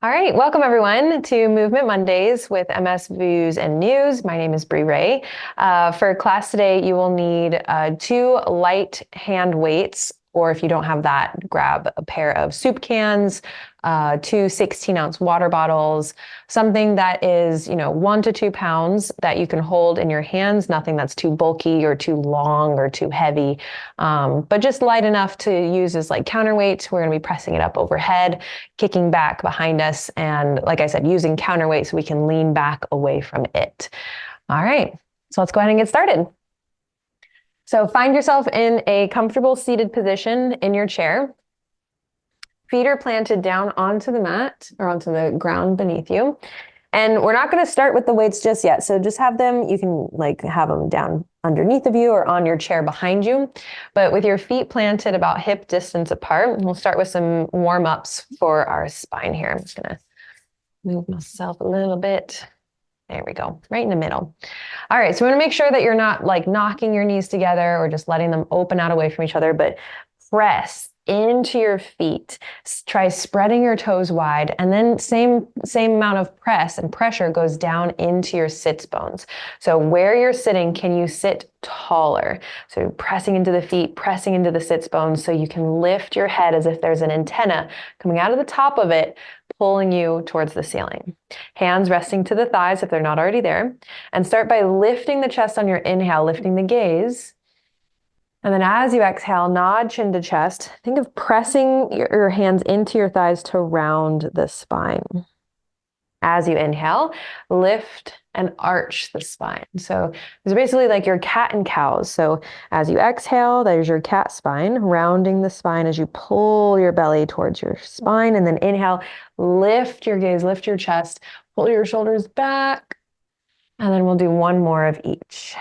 All right, welcome everyone to Movement Mondays with MS Views and News. My name is Rhea. For class today, you will need 2 light hand weights, or if you don't have that, grab a pair of soup cans, 2 16-ounce water bottles, something that is, 1 to 2 pounds that you can hold in your hands, nothing that's too bulky or too long or too heavy, but just light enough to use as like counterweight. We're going to be pressing it up overhead, kicking back behind us, and like I said, using counterweight so we can lean back away from it. All right, so let's go ahead and get started. So find yourself in a comfortable seated position in your chair. Feet are planted down onto the mat or onto the ground beneath you. And we're not going to start with the weights just yet. So just have them, you can have them down underneath of you or on your chair behind you. But with your feet planted about hip distance apart, we'll start with some warm-ups for our spine here. I'm just going to move myself a little bit. There we go, right in the middle. All right, so we want to make sure that you're not like knocking your knees together or just letting them open out away from each other, but press into your feet. Try spreading your toes wide, and then same amount of press and pressure goes down into your sits bones. So where you're sitting, can you sit taller? So pressing into the feet, pressing into the sits bones so you can lift your head as if there's an antenna coming out of the top of it, pulling you towards the ceiling. Hands resting to the thighs if they're not already there. And start by lifting the chest on your inhale, lifting the gaze. And then as you exhale, nod chin to chest. Think of pressing your hands into your thighs to round the spine. As you inhale, lift and arch the spine. So it's basically like your cat and cows. So as you exhale, there's your cat spine, rounding the spine as you pull your belly towards your spine. And then inhale, lift your gaze, lift your chest, pull your shoulders back. And then we'll do one more of each.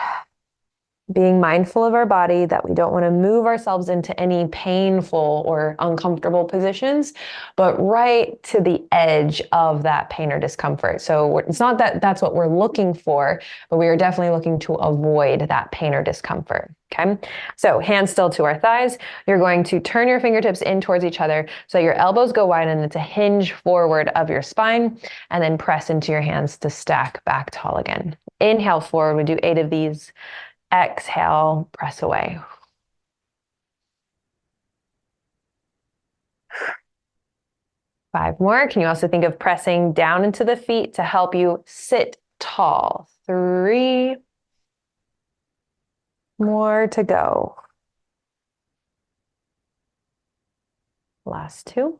Being mindful of our body, that we don't want to move ourselves into any painful or uncomfortable positions, but right to the edge of that pain or discomfort. So it's not that that's what we're looking for, but we are definitely looking to avoid that pain or discomfort. Okay, so hands still to our thighs. You're going to turn your fingertips in towards each other so your elbows go wide and it's a hinge forward of your spine, and then press into your hands to stack back tall again. Inhale forward, we do 8 of these. Exhale, press away. Five more. Can you also think of pressing down into the feet to help you sit tall? 3 more to go. Last 2.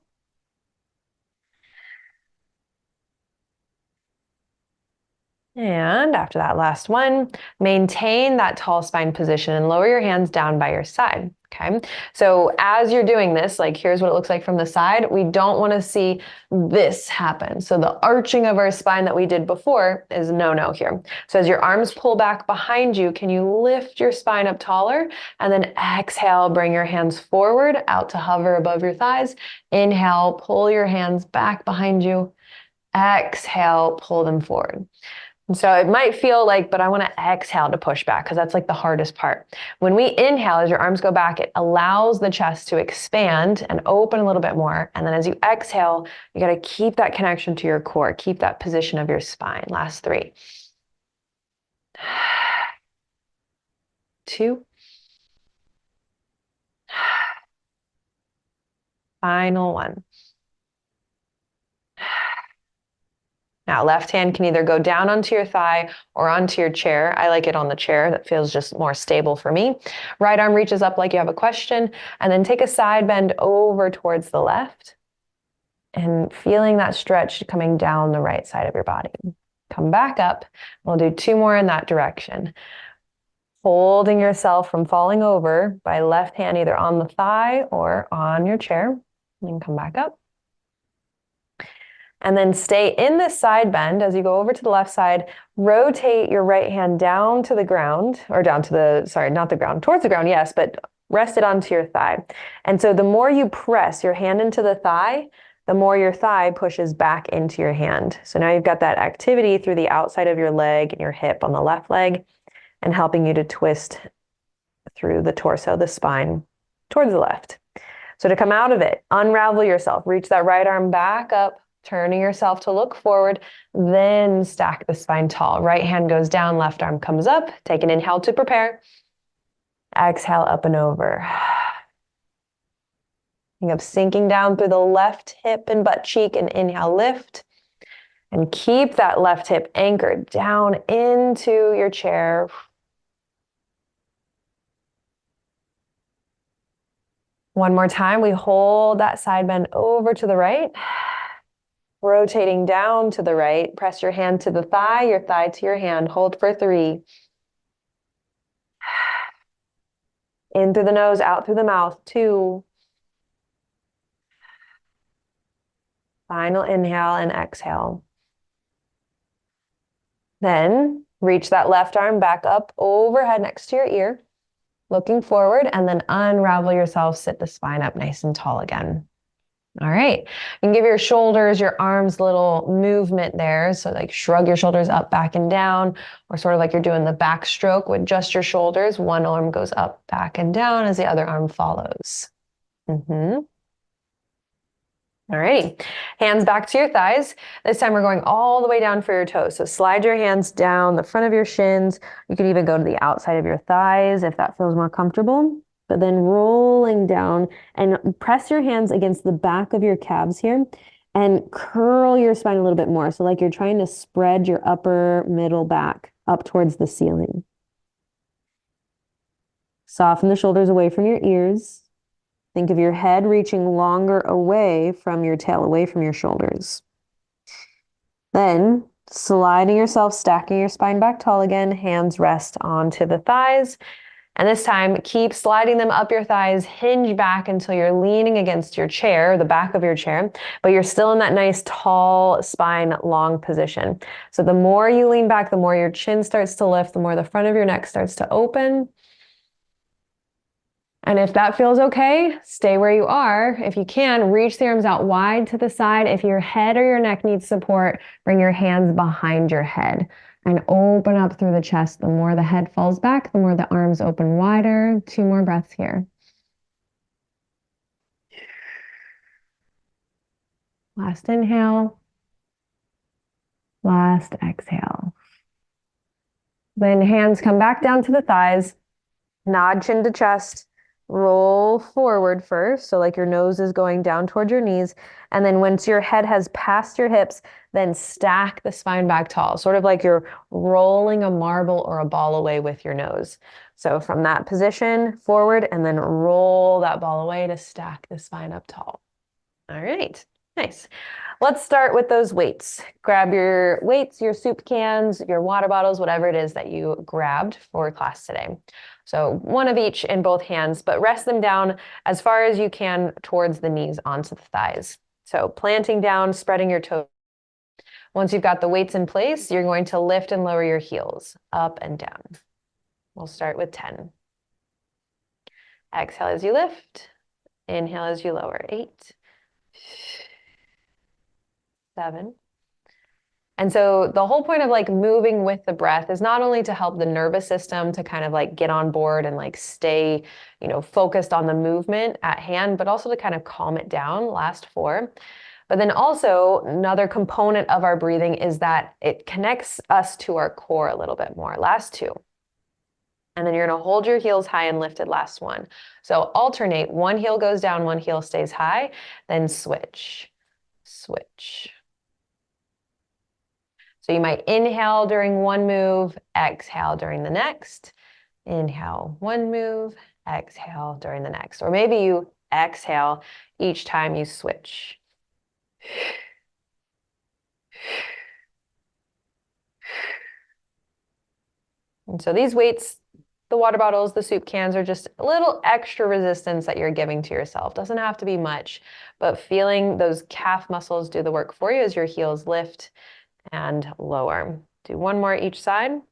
And after that last one, maintain that tall spine position and lower your hands down by your side. Okay, so as you're doing this, like here's what it looks like from the side. We don't want to see this happen. So the arching of our spine that we did before is no here. So as your arms pull back behind you, can you lift your spine up taller? And then exhale, bring your hands forward out to hover above your thighs. Inhale, pull your hands back behind you. Exhale, pull them forward. And so it might feel like, but I want to exhale to push back because that's like the hardest part. When we inhale, as your arms go back, it allows the chest to expand and open a little bit more. And then as you exhale, you got to keep that connection to your core, keep that position of your spine. Last 3. 2. Final 1. Now, left hand can either go down onto your thigh or onto your chair. I like it on the chair. That feels just more stable for me. Right arm reaches up like you have a question, and then take a side bend over towards the left and feeling that stretch coming down the right side of your body. Come back up. We'll do 2 more in that direction. Holding yourself from falling over by left hand either on the thigh or on your chair. And then come back up. And then stay in this side bend as you go over to the left side. Rotate your right hand down to the ground, or down to the, sorry, not the ground, towards the ground, yes, but rest it onto your thigh. And so the more you press your hand into the thigh, the more your thigh pushes back into your hand. So now you've got that activity through the outside of your leg and your hip on the left leg, and helping you to twist through the torso, the spine, towards the left. So to come out of it, unravel yourself, reach that right arm back up turning yourself to look forward, then stack the spine tall. Right hand goes down, left arm comes up. Take an inhale to prepare. Exhale up and over. Think of sinking down through the left hip and butt cheek, and inhale, lift. And keep that left hip anchored down into your chair. One more time, we hold that side bend over to the right. Rotating down to the right, press your hand to the thigh, your thigh to your hand. Hold for 3. In through the nose, out through the mouth. 2. Final inhale and exhale. Then reach that left arm back up overhead next to your ear, looking forward, and then unravel yourself, sit the spine up nice and tall again. All right, you can give your shoulders, your arms a little movement there. So like shrug your shoulders up, back and down, or sort of like you're doing the backstroke with just your shoulders. One arm goes up, back and down as the other arm follows. All right, hands back to your thighs. This time we're going all the way down for your toes. So slide your hands down the front of your shins. You can even go to the outside of your thighs if that feels more comfortable. But then rolling down and press your hands against the back of your calves here and curl your spine a little bit more. So like you're trying to spread your upper middle back up towards the ceiling. Soften the shoulders away from your ears. Think of your head reaching longer away from your tail, away from your shoulders. Then sliding yourself, stacking your spine back tall again, hands rest onto the thighs. And this time, keep sliding them up your thighs, hinge back until you're leaning against your chair, the back of your chair, but you're still in that nice tall spine, long position. So the more you lean back, the more your chin starts to lift, the more the front of your neck starts to open. And if that feels okay, stay where you are. If you can, reach the arms out wide to the side. If your head or your neck needs support, bring your hands behind your head and open up through the chest. The more the head falls back, the more the arms open wider. 2 more breaths here. Last inhale. Last exhale. Then hands come back down to the thighs. Nod chin to chest. Roll forward first, so like your nose is going down toward your knees. And then once your head has passed your hips, then stack the spine back tall, sort of like you're rolling a marble or a ball away with your nose. So from that position, forward, and then roll that ball away to stack the spine up tall. All right, nice. Let's start with those weights. Grab your weights, your soup cans, your water bottles, whatever it is that you grabbed for class today. So one of each in both hands, but rest them down as far as you can towards the knees onto the thighs. So planting down, spreading your toes. Once you've got the weights in place, you're going to lift and lower your heels up and down. We'll start with 10. Exhale as you lift. Inhale as you lower. 8. 7. And so the whole point of like moving with the breath is not only to help the nervous system to kind of like get on board and like stay, focused on the movement at hand, but also to kind of calm it down. Last 4. But then also another component of our breathing is that it connects us to our core a little bit more. Last 2. And then you're going to hold your heels high and lifted. Last 1. So alternate. One heel goes down, one heel stays high, then switch, switch. So you might inhale during one move, exhale during the next. Inhale, one move, exhale during the next. Or maybe you exhale each time you switch. And so these weights, the water bottles, the soup cans are just a little extra resistance that you're giving to yourself. Doesn't have to be much, but feeling those calf muscles do the work for you as your heels lift and lower. Do one more each side.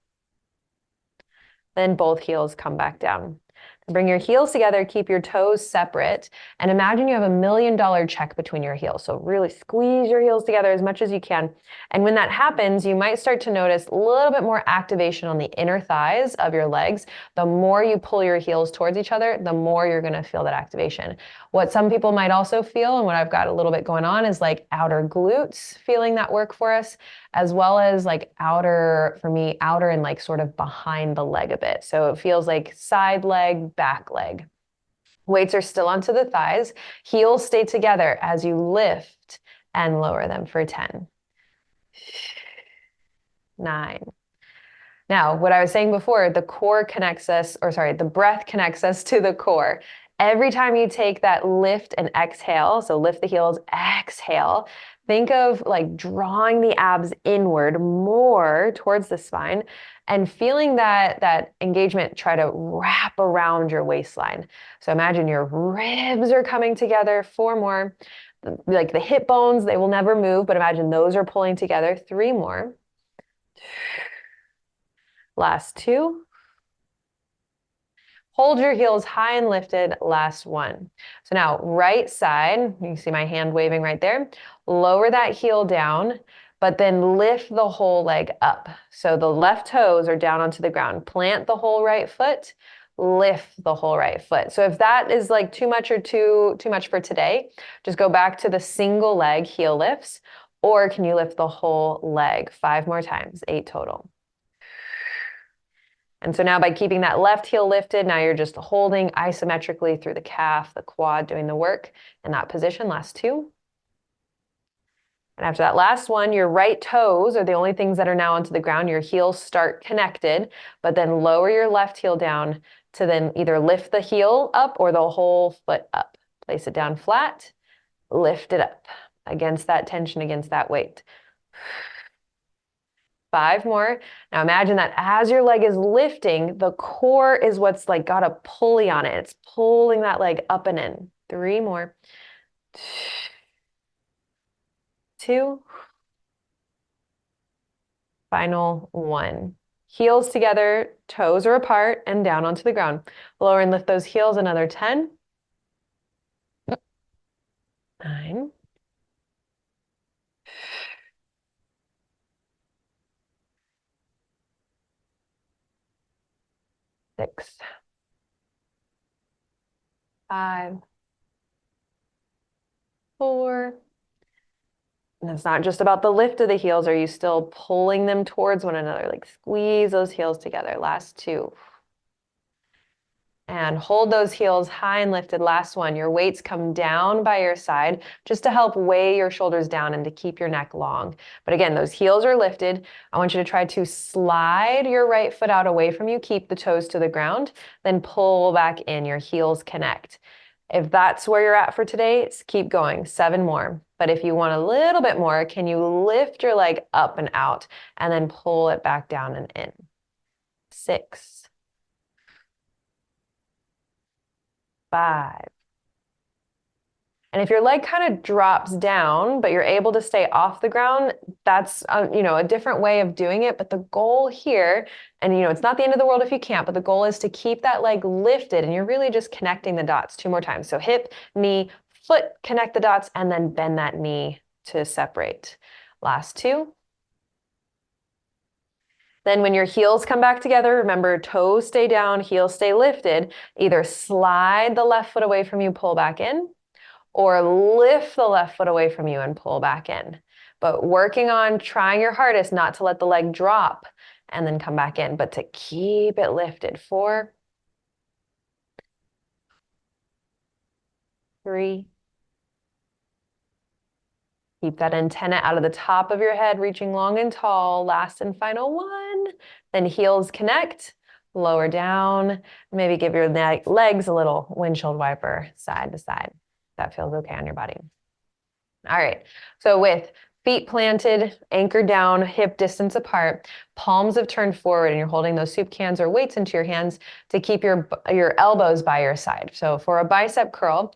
Then both heels come back down. Bring your heels together, keep your toes separate, and imagine you have $1 million check between your heels. So really squeeze your heels together as much as you can. And when that happens, you might start to notice a little bit more activation on the inner thighs of your legs. The more you pull your heels towards each other, the more you're gonna feel that activation. What some people might also feel, and what I've got a little bit going on, is like outer glutes feeling that work for us, as well as like outer, for me, outer and like sort of behind the leg a bit. So it feels like side leg, back leg. Weights are still onto the thighs. Heels stay together as you lift and lower them for 10, 9. Now, what I was saying before, the core connects us, or sorry, the breath connects us to the core. Every time you take that lift and exhale, so lift the heels, exhale, think of like drawing the abs inward more towards the spine and feeling that engagement try to wrap around your waistline. So imagine your ribs are coming together. 4 more. Like the hip bones, they will never move, but imagine those are pulling together. 3 more. Last 2. Hold your heels high and lifted. Last 1. So now right side, you can see my hand waving right there. Lower that heel down, but then lift the whole leg up. So the left toes are down onto the ground. Plant the whole right foot, lift the whole right foot. So if that is like too much or too much for today, just go back to the single leg heel lifts, or can you lift the whole leg? 5 more times, 8 total. And so now by keeping that left heel lifted, now you're just holding isometrically through the calf, the quad, doing the work in that position. Last 2. And after that last one, your right toes are the only things that are now onto the ground. Your heels start connected, but then lower your left heel down to then either lift the heel up or the whole foot up. Place it down flat, lift it up against that tension, against that weight. 5 more. Now imagine that as your leg is lifting, the core is what's like got a pulley on it. It's pulling that leg up and in. 3 more. 2. Final 1. Heels together, toes are apart and down onto the ground. Lower and lift those heels another 10. 9. 6. 5. 4. And it's not just about the lift of the heels. Are you still pulling them towards one another? Like squeeze those heels together. Last 2. And hold those heels high and lifted. Last 1. Your weights come down by your side just to help weigh your shoulders down and to keep your neck long. But again, those heels are lifted. I want you to try to slide your right foot out away from you. Keep the toes to the ground. Then pull back in. Your heels connect. If that's where you're at for today, keep going. 7 more. But if you want a little bit more, can you lift your leg up and out and then pull it back down and in? 6. 5. And if your leg kind of drops down, but you're able to stay off the ground, that's a different way of doing it. But the goal here, and it's not the end of the world if you can't, but the goal is to keep that leg lifted, and you're really just connecting the dots 2 more times. So hip, knee, foot, connect the dots, and then bend that knee to separate. Last 2. Then when your heels come back together, remember toes stay down, heels stay lifted. Either slide the left foot away from you, pull back in, or lift the left foot away from you and pull back in. But working on trying your hardest not to let the leg drop and then come back in, but to keep it lifted. 4, 3. Keep that antenna out of the top of your head, reaching long and tall. Last and final 1. Then heels connect, lower down. Maybe give your legs a little windshield wiper side to side. That feels okay on your body. All right, so with feet planted, anchored down, hip distance apart, palms have turned forward, and you're holding those soup cans or weights into your hands to keep your elbows by your side. So for a bicep curl,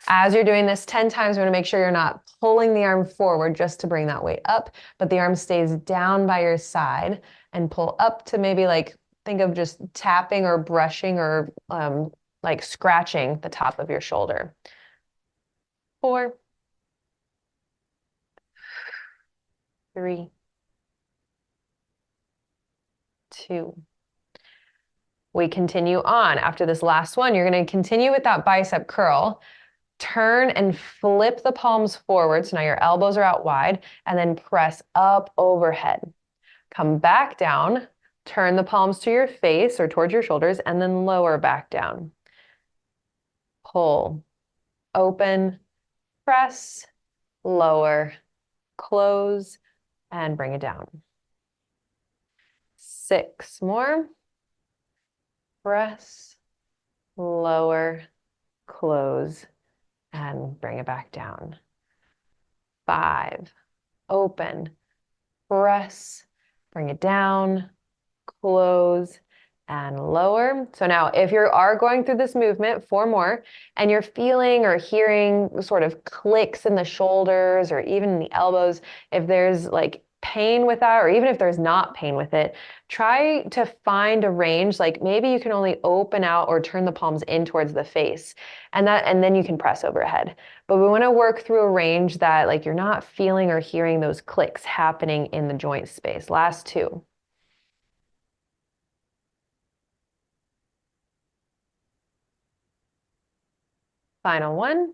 as you're doing this 10 times, we're gonna make sure you're not pulling the arm forward just to bring that weight up, but the arm stays down by your side and pull up to maybe like, think of just tapping or brushing or like scratching the top of your shoulder. 4, 3, 2. We continue on. After this last one, you're going to continue with that bicep curl. Turn and flip the palms forward. So now your elbows are out wide, and then press up overhead. Come back down, turn the palms to your face or towards your shoulders, and then lower back down. Pull, open, press, lower, close, and bring it down. 6 more. Press, lower, close, and bring it back down. 5, open, press, bring it down, close, and lower. So now if you are going through this movement, 4 more, and you're feeling or hearing sort of clicks in the shoulders or even in the elbows, if there's like pain with that, or even if there's not pain with it, try to find a range. Like maybe you can only open out or turn the palms in towards the face, and then you can press overhead. But we want to work through a range that like you're not feeling or hearing those clicks happening in the joint space. Last 2. Final 1,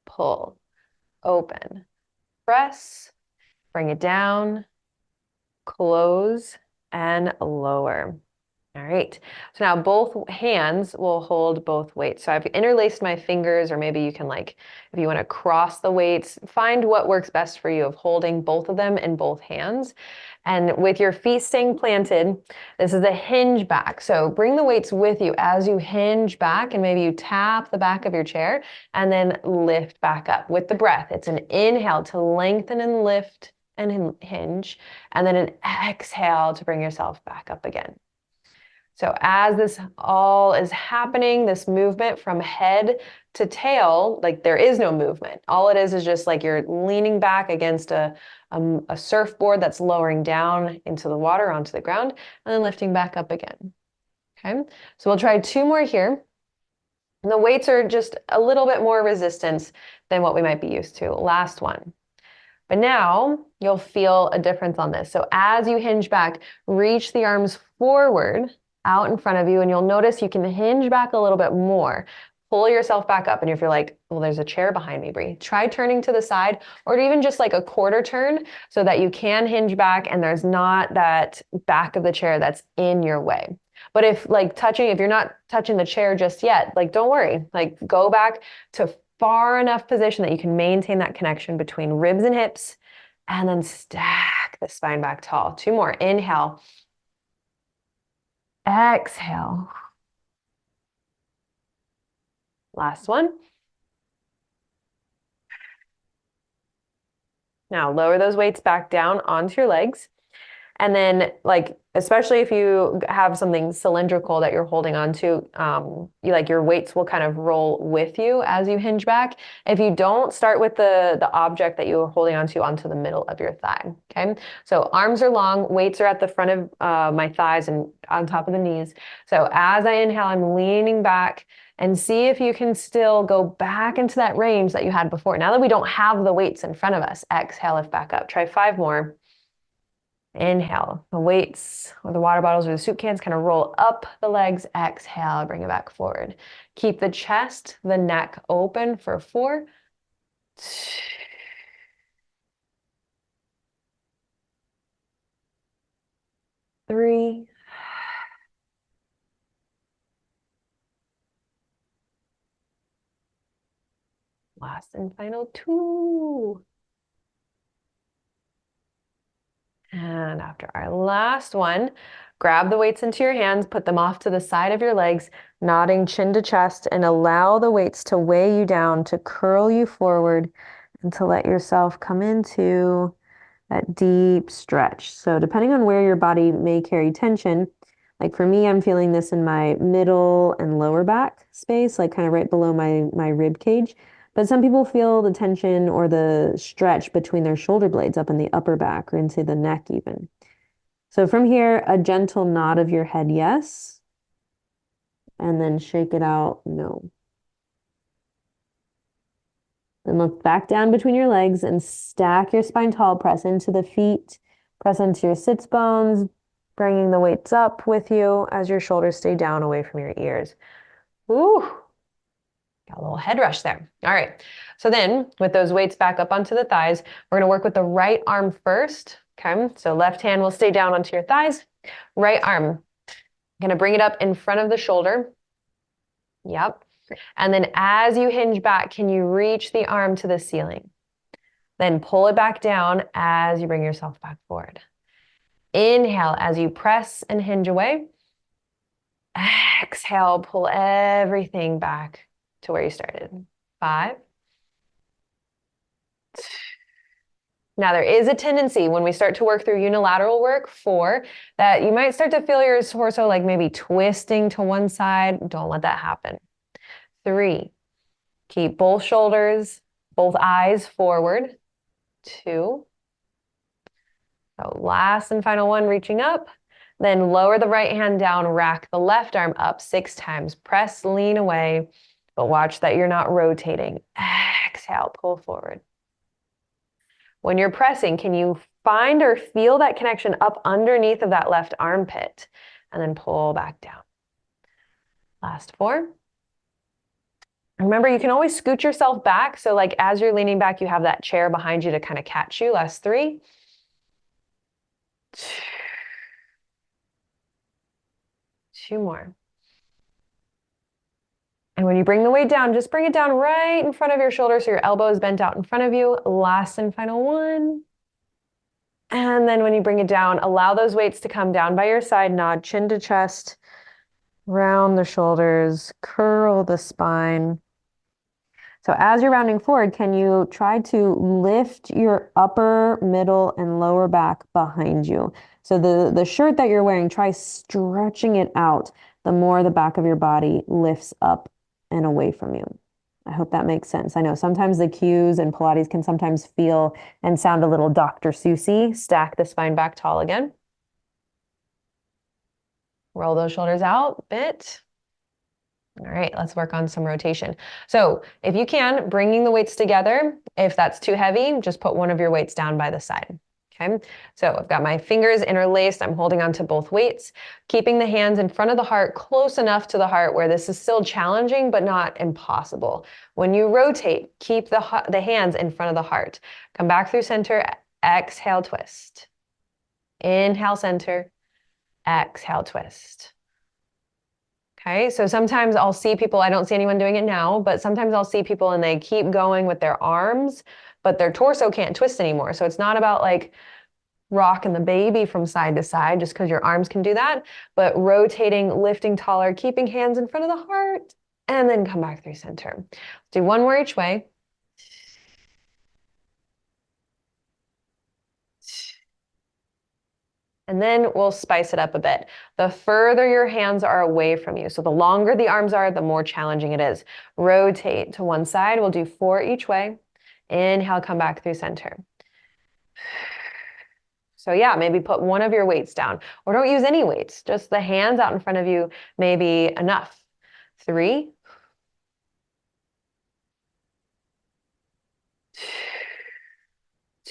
pull, open, press, bring it down, close, and lower. All right, so now both hands will hold both weights. So I've interlaced my fingers, or maybe you can like, if you want to cross the weights, find what works best for you of holding both of them in both hands. And with your feet staying planted, this is a hinge back. So bring the weights with you as you hinge back, and maybe you tap the back of your chair and then lift back up with the breath. It's an inhale to lengthen and lift and hinge, and then an exhale to bring yourself back up again. So as this all is happening, this movement from head to tail, like there is no movement. All it is just like you're leaning back against a surfboard that's lowering down into the water onto the ground, and then lifting back up again. Okay, so we'll try 2 more here. And the weights are just a little bit more resistance than what we might be used to. Last one. But now you'll feel a difference on this. So as you hinge back, reach the arms forward out in front of you, and you'll notice you can hinge back a little bit more. Pull yourself back up, and if you're like, well, there's a chair behind me, Bree, try turning to the side, or even just like a quarter turn, so that you can hinge back and there's not that back of the chair that's in your way. But if you're not touching the chair just yet, like don't worry, like go back to far enough position that you can maintain that connection between ribs and hips, and then stack the spine back tall. 2 more. Inhale. Exhale. Last one. Now lower those weights back down onto your legs. And then like, especially if you have something cylindrical that you're holding onto, your weights will kind of roll with you as you hinge back. If you don't, start with the object that you're holding onto the middle of your thigh, okay? So arms are long, weights are at the front of my thighs and on top of the knees. So as I inhale, I'm leaning back, and see if you can still go back into that range that you had before. Now that we don't have the weights in front of us, exhale, lift back up. Try 5 more. Inhale, the weights or the water bottles or the soup cans kind of roll up the legs. Exhale, bring it back forward. Keep the chest, the neck open for 4, 3, last and final 2. And after our last one, grab the weights into your hands, put them off to the side of your legs, nodding chin to chest, and allow the weights to weigh you down, to curl you forward, and to let yourself come into that deep stretch. So depending on where your body may carry tension, like for me, I'm feeling this in my middle and lower back space, like kind of right below my rib cage. But some people feel the tension or the stretch between their shoulder blades up in the upper back or into the neck even. So from here, a gentle nod of your head, yes. and then shake it out, no. Then look back down between your legs and stack your spine tall. Press into the feet, press into your sits bones, bringing the weights up with you as your shoulders stay down away from your ears. Ooh, got a little head rush there. All right. So then with those weights back up onto the thighs, we're going to work with the right arm first. Okay. So left hand will stay down onto your thighs. Right arm, I'm going to bring it up in front of the shoulder. Yep. And then as you hinge back, can you reach the arm to the ceiling? Then pull it back down as you bring yourself back forward. Inhale as you press and hinge away. Exhale, pull everything back to where you started. 5. Now, there is a tendency when we start to work through unilateral work, 4, that you might start to feel your torso like maybe twisting to one side. Don't let that happen. 3, keep both shoulders, both eyes forward. 2. So last and final one, reaching up. Then lower the right hand down, rack the left arm up 6 times. Press, lean away, but watch that you're not rotating. Exhale, pull forward. When you're pressing, can you find or feel that connection up underneath of that left armpit? And then pull back down. Last 4. Remember, you can always scoot yourself back. So like as you're leaning back, you have that chair behind you to kind of catch you. Last 3. 2 more. And when you bring the weight down, just bring it down right in front of your shoulder so your elbow is bent out in front of you. Last and final one. And then when you bring it down, allow those weights to come down by your side, nod chin to chest, round the shoulders, curl the spine. So as you're rounding forward, can you try to lift your upper, middle, and lower back behind you? So the shirt that you're wearing, try stretching it out the more the back of your body lifts up and away from you. I hope that makes sense. I know sometimes the cues in Pilates can sometimes feel and sound a little Dr. Seussy. Stack the spine back tall again. Roll those shoulders out a bit. All right, let's work on some rotation. So if you can, bringing the weights together. If that's too heavy, just put one of your weights down by the side. Okay, so I've got my fingers interlaced. I'm holding on to both weights, keeping the hands in front of the heart, close enough to the heart where this is still challenging, but not impossible. When you rotate, keep the hands in front of the heart. Come back through center, exhale, twist. Inhale, center, exhale, twist. Okay, so sometimes I'll see people, I don't see anyone doing it now, but sometimes I'll see people and they keep going with their arms, but their torso can't twist anymore. So it's not about like rocking the baby from side to side just because your arms can do that, but rotating, lifting taller, keeping hands in front of the heart, and then come back through center. Do one more each way. And then we'll spice it up a bit. The further your hands are away from you, so the longer the arms are, the more challenging it is. Rotate to one side. We'll do 4 each way. Inhale, come back through center. So yeah, maybe put one of your weights down, or don't use any weights. Just the hands out in front of you may be enough. 3,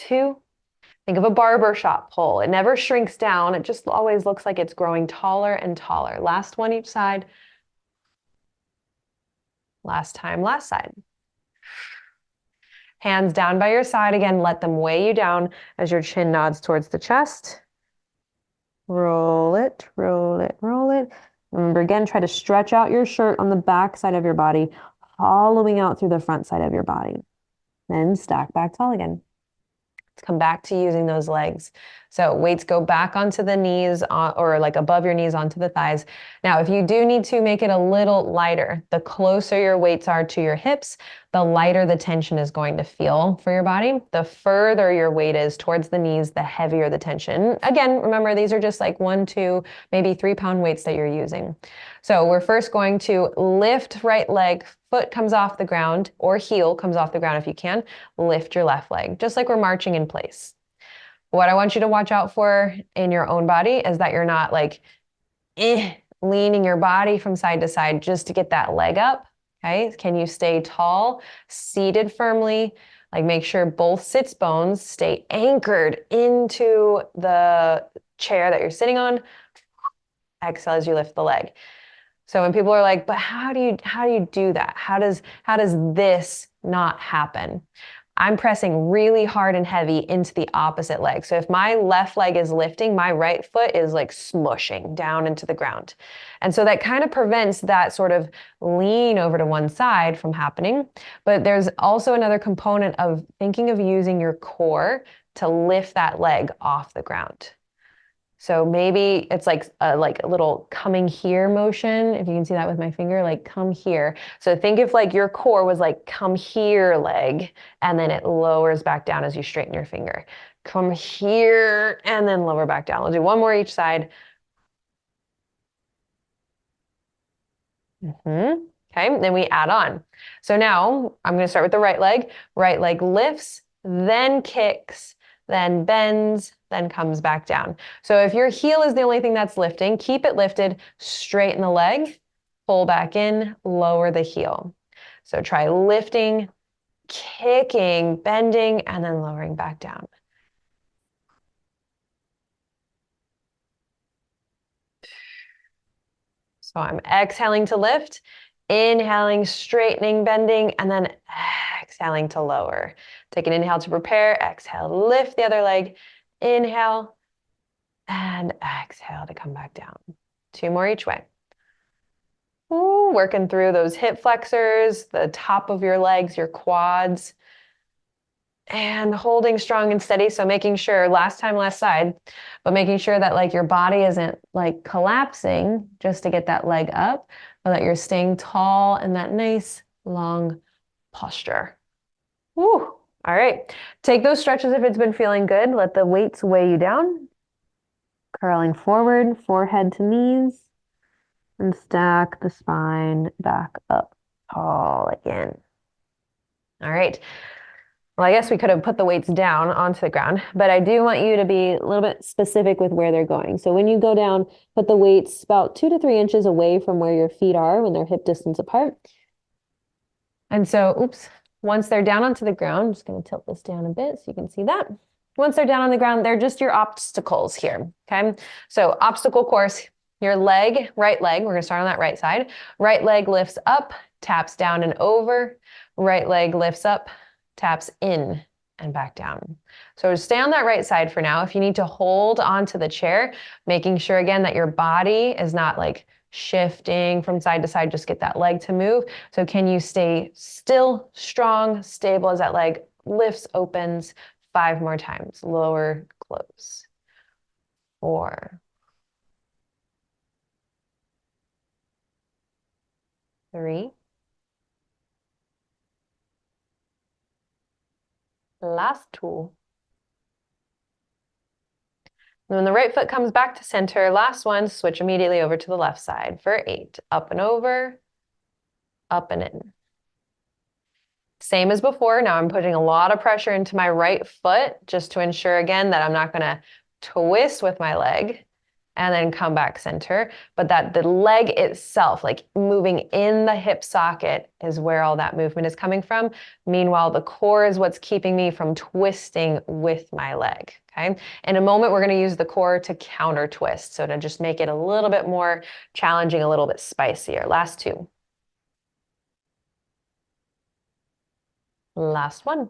2. Think of a barber shop pole. It never shrinks down. It just always looks like it's growing taller and taller. Last one each side. Last time, last side. Hands down by your side. Again, let them weigh you down as your chin nods towards the chest. Roll it, roll it, roll it. Remember, again, try to stretch out your shirt on the back side of your body, hollowing out through the front side of your body. Then stack back tall again. Let's come back to using those legs. So weights go back onto the knees or like above your knees onto the thighs. Now, if you do need to make it a little lighter, the closer your weights are to your hips, the lighter the tension is going to feel for your body. The further your weight is towards the knees, the heavier the tension. Again, remember, these are just like 1, 2, maybe 3-pound weights that you're using. So we're first going to lift right leg, foot comes off the ground, or heel comes off the ground if you can. Lift your left leg, just like we're marching in place. What I want you to watch out for in your own body is that you're not like leaning your body from side to side just to get that leg up. Okay, can you stay tall, seated firmly? Like make sure both sits bones stay anchored into the chair that you're sitting on. Exhale as you lift the leg. So when people are like, but how do you do that? How does this not happen? I'm pressing really hard and heavy into the opposite leg. So if my left leg is lifting, my right foot is like smushing down into the ground. And so that kind of prevents that sort of lean over to one side from happening. But there's also another component of thinking of using your core to lift that leg off the ground. So maybe it's like a little coming here motion. If you can see that with my finger, like come here. So think if like your core was like come here leg, and then it lowers back down as you straighten your finger. Come here and then lower back down. We'll do one more each side. Okay, then we add on. So now I'm going to start with the right leg. Right leg lifts, then kicks, then bends, then comes back down. So if your heel is the only thing that's lifting, keep it lifted, straighten the leg, pull back in, lower the heel. So try lifting, kicking, bending, and then lowering back down. So I'm exhaling to lift, inhaling, straightening, bending, and then exhaling to lower. Take an inhale to prepare, exhale, lift the other leg, inhale, and exhale to come back down. 2 more each way. Ooh, working through those hip flexors, the top of your legs, your quads, and holding strong and steady. So making sure, last side, but making sure that like your body isn't like collapsing just to get that leg up, but that you're staying tall in that nice long posture. Woo. All right. Take those stretches if it's been feeling good. Let the weights weigh you down. Curling forward, forehead to knees, and stack the spine back up tall again. All right. Well, I guess we could have put the weights down onto the ground, but I do want you to be a little bit specific with where they're going. So when you go down, put the weights about 2 to 3 inches away from where your feet are when they're hip distance apart. And so, once they're down onto the ground, I'm just going to tilt this down a bit so you can see that. Once they're down on the ground, they're just your obstacles here, okay? So obstacle course, your leg, right leg, we're going to start on that right side. Right leg lifts up, taps down and over. Right leg lifts up, taps in and back down. So stay on that right side for now. If you need to hold onto the chair, making sure again that your body is not like shifting from side to side, just get that leg to move. So can you stay still, strong, stable as that leg lifts, opens? 5 more times. Lower, close. 4. 3. Last 2. And when the right foot comes back to center, last one, switch immediately over to the left side for 8. Up and over, up and in. Same as before. Now I'm putting a lot of pressure into my right foot just to ensure again that I'm not going to twist with my leg and then come back center, but that the leg itself, like moving in the hip socket, is where all that movement is coming from. Meanwhile, the core is what's keeping me from twisting with my leg, okay? In a moment, we're gonna use the core to counter twist, so to just make it a little bit more challenging, a little bit spicier. Last 2. Last one.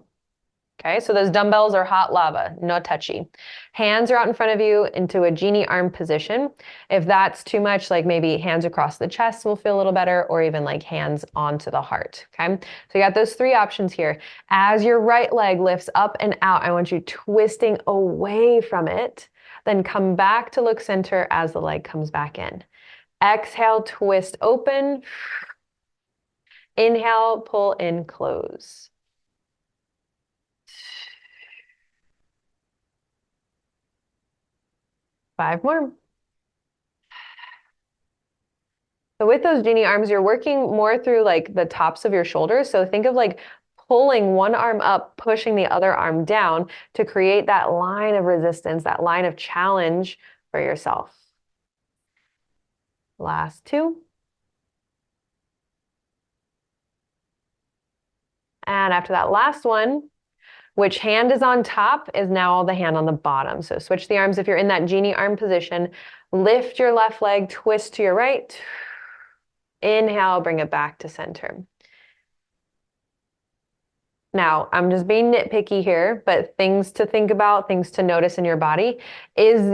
Okay, so those dumbbells are hot lava, no touchy. Hands are out in front of you into a genie arm position. If that's too much, like maybe hands across the chest will feel a little better, or even like hands onto the heart, okay? So you got those 3 options here. As your right leg lifts up and out, I want you twisting away from it, then come back to look center as the leg comes back in. Exhale, twist open. Inhale, pull in, close. 5 more. So with those genie arms, you're working more through like the tops of your shoulders. So think of like pulling one arm up, pushing the other arm down to create that line of resistance, that line of challenge for yourself. Last 2. And after that last one, which hand is on top is now the hand on the bottom. So switch the arms if you're in that genie arm position. Lift your left leg, twist to your right. Inhale, bring it back to center. Now, I'm just being nitpicky here, but things to think about, things to notice in your body. Is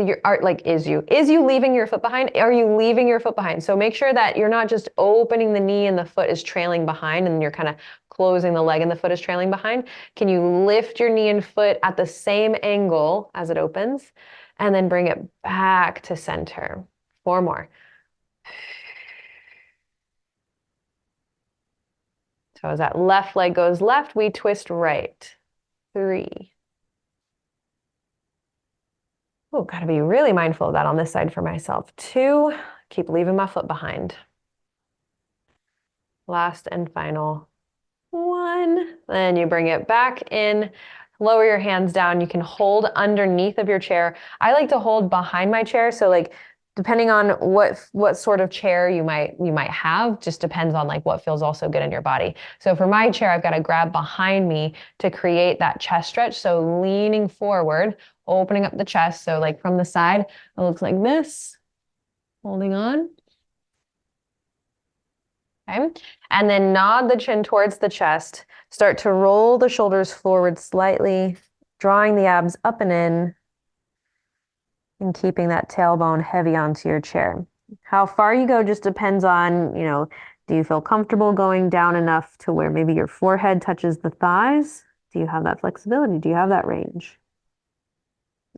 you leaving your foot behind? Are you leaving your foot behind? So make sure that you're not just opening the knee and the foot is trailing behind and you're kind of closing the leg and the foot is trailing behind. Can you lift your knee and foot at the same angle as it opens and then bring it back to center? 4 more. So as that left leg goes left, we twist right. 3. Oh, gotta be really mindful of that on this side for myself. 2, keep leaving my foot behind. Last and final 1. Then you bring it back in, lower your hands down. You can hold underneath of your chair. I like to hold behind my chair. So like, depending on what sort of chair you might have, just depends on like what feels also good in your body. So for my chair, I've got to grab behind me to create that chest stretch. So leaning forward, opening up the chest. So like from the side, it looks like this, holding on. Okay. And then nod the chin towards the chest. Start to roll the shoulders forward slightly, drawing the abs up and in, and keeping that tailbone heavy onto your chair. How far you go just depends on, do you feel comfortable going down enough to where maybe your forehead touches the thighs? Do you have that flexibility? Do you have that range?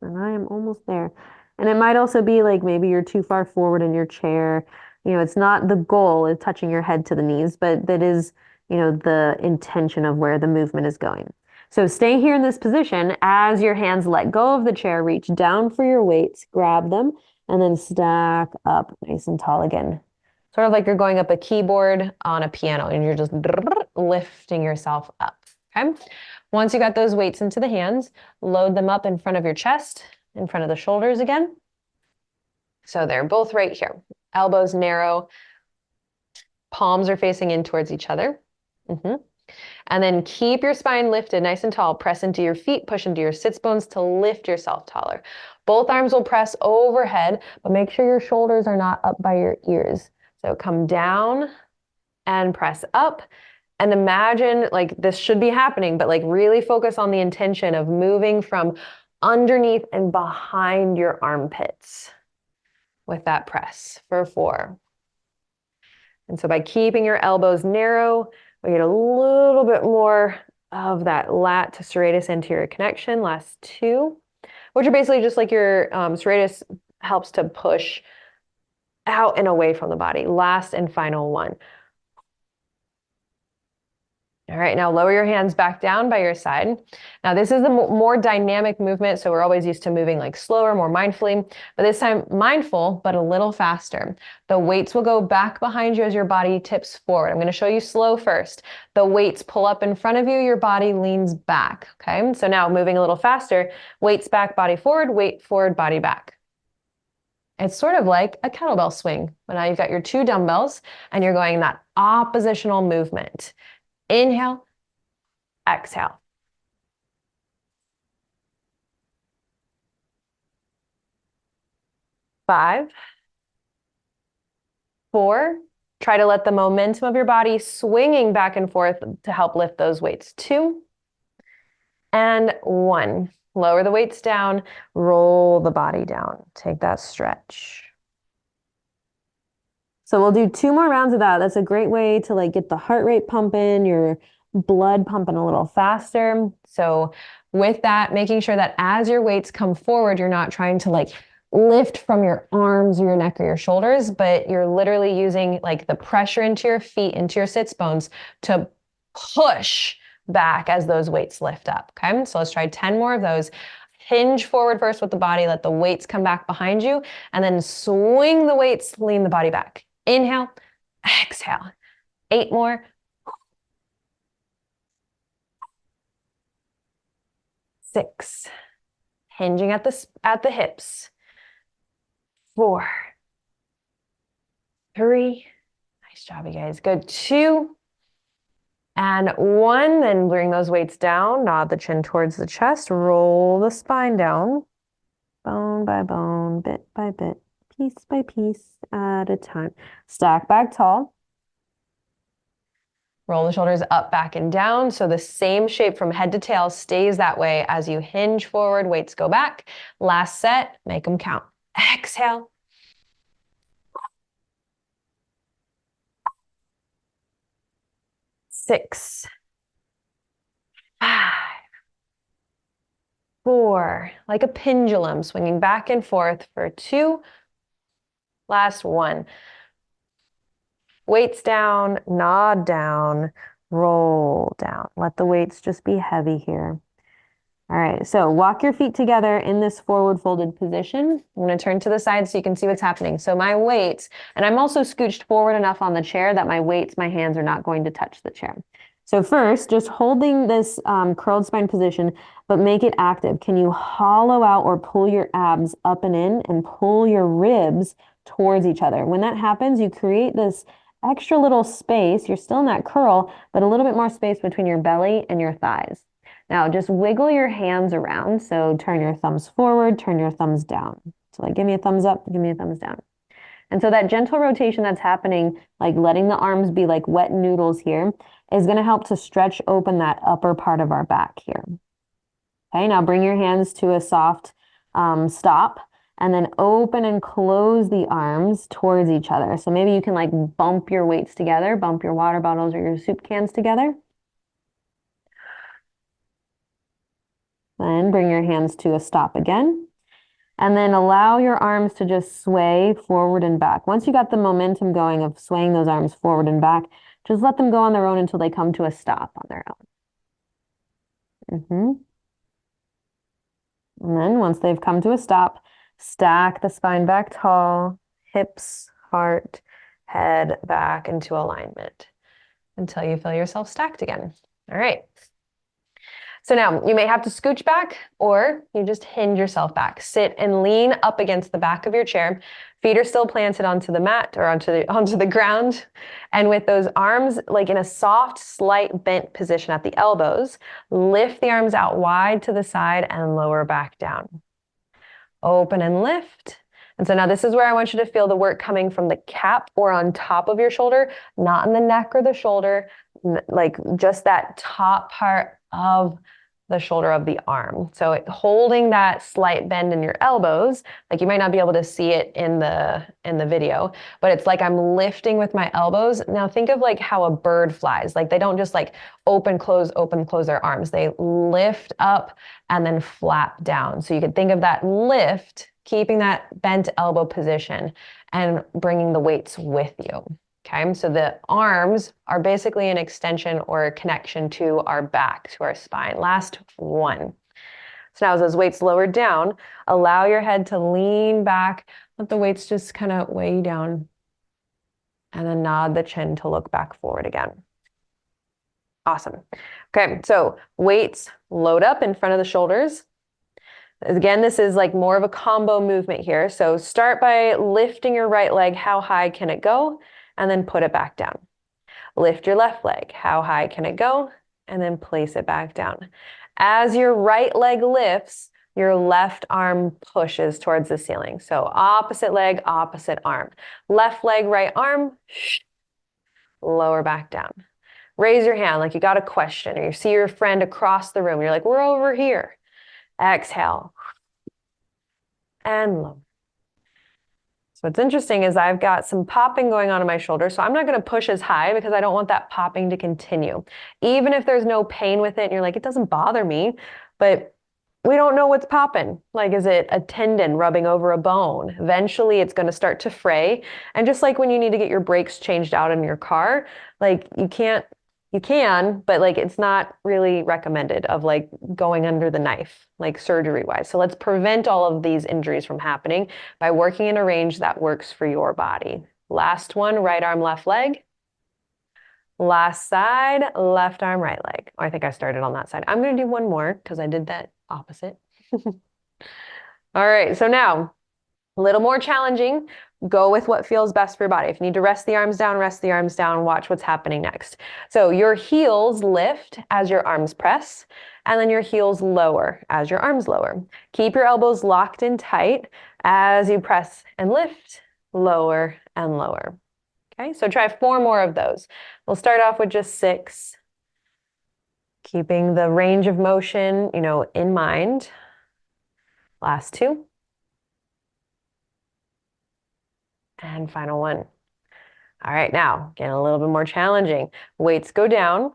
And I am almost there. And it might also be like maybe you're too far forward in your chair. It's not the goal of touching your head to the knees, but that is, the intention of where the movement is going. So stay here in this position as your hands let go of the chair, reach down for your weights, grab them, and then stack up nice and tall again. Sort of like you're going up a keyboard on a piano and you're just lifting yourself up, okay? Once you got those weights into the hands, load them up in front of your chest, in front of the shoulders again. So they're both right here. Elbows narrow, palms are facing in towards each other. And then keep your spine lifted nice and tall. Press into your feet, push into your sits bones to lift yourself taller. Both arms will press overhead, but make sure your shoulders are not up by your ears. So come down and press up. And imagine like this should be happening, but like really focus on the intention of moving from underneath and behind your armpits with that press for 4. And so by keeping your elbows narrow, we get a little bit more of that lat to serratus anterior connection. Last 2, which are basically just like your serratus helps to push out and away from the body. Last and final 1. All right, now lower your hands back down by your side. Now this is a more dynamic movement, so we're always used to moving like slower, more mindfully, but this time mindful, but a little faster. The weights will go back behind you as your body tips forward. I'm gonna show you slow first. The weights pull up in front of you, your body leans back, okay? So now moving a little faster, weights back, body forward, weight forward, body back. It's sort of like a kettlebell swing, but now you've got your 2 dumbbells and you're going in that oppositional movement. Inhale, exhale. 5, 4. Try to let the momentum of your body swinging back and forth to help lift those weights. 2 and 1. Lower the weights down, roll the body down. Take that stretch. So we'll do 2 more rounds of that. That's a great way to like get the heart rate pumping, your blood pumping a little faster. So with that, making sure that as your weights come forward, you're not trying to like lift from your arms or your neck or your shoulders, but you're literally using like the pressure into your feet, into your sits bones to push back as those weights lift up. Okay, so let's try 10 more of those. Hinge forward first with the body, let the weights come back behind you, and then swing the weights, lean the body back. Inhale, exhale. 8 more. 6. Hinging at the hips. 4. 3. Nice job, you guys. Good. 2 and 1. Then bring those weights down. Nod the chin towards the chest. Roll the spine down. Bone by bone, bit by bit, piece by piece at a time. Stack back tall. Roll the shoulders up, back, and down. So the same shape from head to tail stays that way as you hinge forward, weights go back. Last set, make them count. Exhale. 6, 5, 4, like a pendulum, swinging back and forth for 2. Last 1. Weights down, nod down, roll down. Let the weights just be heavy here. All right, so walk your feet together in this forward folded position. I'm gonna turn to the side so you can see what's happening. So my weights, and I'm also scooched forward enough on the chair that my weights, my hands are not going to touch the chair. So first, just holding this curled spine position, but make it active. Can you hollow out or pull your abs up and in and pull your ribs towards each other? When that happens, you create this extra little space. You're still in that curl, but a little bit more space between your belly and your thighs. Now just wiggle your hands around. So turn your thumbs forward, turn your thumbs down. So like give me a thumbs up, give me a thumbs down. And so that gentle rotation that's happening, like letting the arms be like wet noodles here, is going to help to stretch open that upper part of our back here. Okay, now bring your hands to a soft stop, and then open and close the arms towards each other. So maybe you can like bump your weights together, bump your water bottles or your soup cans together. Then bring your hands to a stop again. And then allow your arms to just sway forward and back. Once you got the momentum going of swaying those arms forward and back, just let them go on their own until they come to a stop on their own. And then once they've come to a stop, stack the spine back tall, hips, heart, head back into alignment until you feel yourself stacked again. All right. So now you may have to scooch back or you just hinge yourself back. Sit and lean up against the back of your chair. Feet are still planted onto the mat or onto the ground. And with those arms like in a soft, slight bent position at the elbows, lift the arms out wide to the side and lower back down. Open and lift. And so now this is where I want you to feel the work coming from the cap or on top of your shoulder, not in the neck or the shoulder, like just that top part of the shoulder of the arm. So holding that slight bend in your elbows, like you might not be able to see it in the video, but it's like I'm lifting with my elbows. Now think of like how a bird flies. Like they don't just like open, close their arms. They lift up and then flap down. So you could think of that lift, keeping that bent elbow position and bringing the weights with you. Okay, so the arms are basically an extension or a connection to our back, to our spine. Last 1. So now as those weights lowered down, allow your head to lean back. Let the weights just kind of weigh you down. And then nod the chin to look back forward again. Awesome. Okay, so weights load up in front of the shoulders. Again, this is like more of a combo movement here. So start by lifting your right leg. How high can it go? And then put it back down. Lift your left leg. How high can it go? And then place it back down. As your right leg lifts, your left arm pushes towards the ceiling. So opposite leg, opposite arm. Left leg, right arm, lower back down. Raise your hand like you got a question or you see your friend across the room. You're like, we're over here. Exhale. And lower. So what's interesting is I've got some popping going on in my shoulder, so I'm not going to push as high because I don't want that popping to continue. Even if there's no pain with it and you're like, it doesn't bother me, but we don't know what's popping. Like, is it a tendon rubbing over a bone? Eventually it's going to start to fray. And just like when you need to get your brakes changed out in your car, like you can, but like it's not really recommended of like going under the knife, like surgery wise. So let's prevent all of these injuries from happening by working in a range that works for your body. Last one, right arm, left leg. Last side, left arm, right leg. Oh, I think I started on that side. I'm going to do one more because I did that opposite. All right, so now a little more challenging. go with what feels best for your body. If you need to rest the arms down, watch what's happening next. So your heels lift as your arms press, and then your heels lower as your arms lower. Keep your elbows locked in tight as you press and lift, lower and lower. Okay, so try 4 more of those. We'll start off with just 6, keeping the range of motion, in mind. Last 2. And final 1. All right, now getting a little bit more challenging. Weights go down,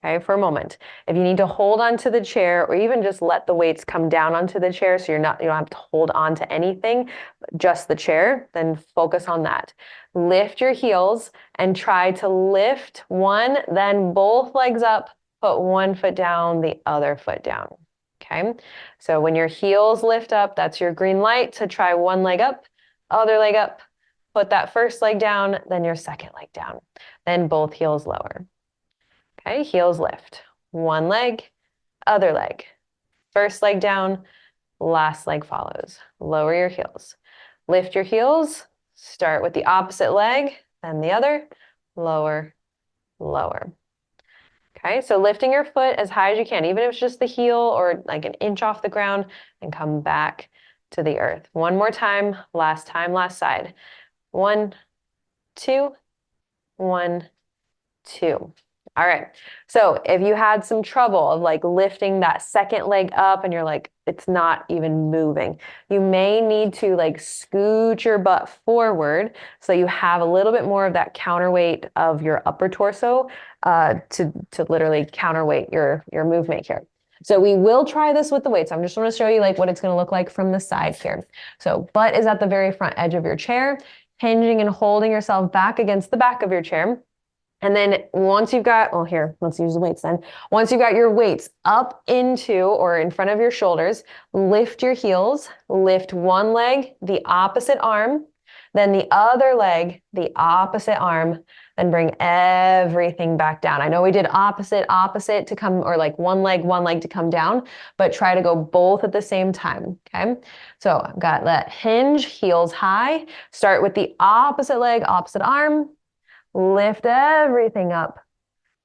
okay, for a moment. If you need to hold onto the chair or even just let the weights come down onto the chair so you don't have to hold on to anything, just the chair, then focus on that. Lift your heels and try to lift one, then both legs up, put one foot down, the other foot down. Okay, so when your heels lift up, that's your green light to try one leg up, other leg up, put that first leg down, then your second leg down, then both heels lower. Okay, heels lift. One leg, other leg. First leg down, last leg follows. Lower your heels. Lift your heels, start with the opposite leg, then the other, lower, lower. Okay, so lifting your foot as high as you can, even if it's just the heel or like an inch off the ground, and come back to the earth. One more time, last side. 1, 2, 1, 2. All right. So if you had some trouble of like lifting that second leg up and you're like, it's not even moving, you may need to like scoot your butt forward so you have a little bit more of that counterweight of your upper torso to literally counterweight your movement here. So we will try this with the weights. I'm just going to show you like what it's going to look like from the side here. So butt is at the very front edge of your chair, hinging and holding yourself back against the back of your chair. And then once you've got, well, here, let's use the weights then. Once you've got your weights up into or in front of your shoulders, lift your heels, lift one leg, the opposite arm, then the other leg, the opposite arm, then bring everything back down. I know we did opposite to come, or like one leg to come down, but try to go both at the same time, okay? So I've got that hinge, heels high, start with the opposite leg, opposite arm, lift everything up,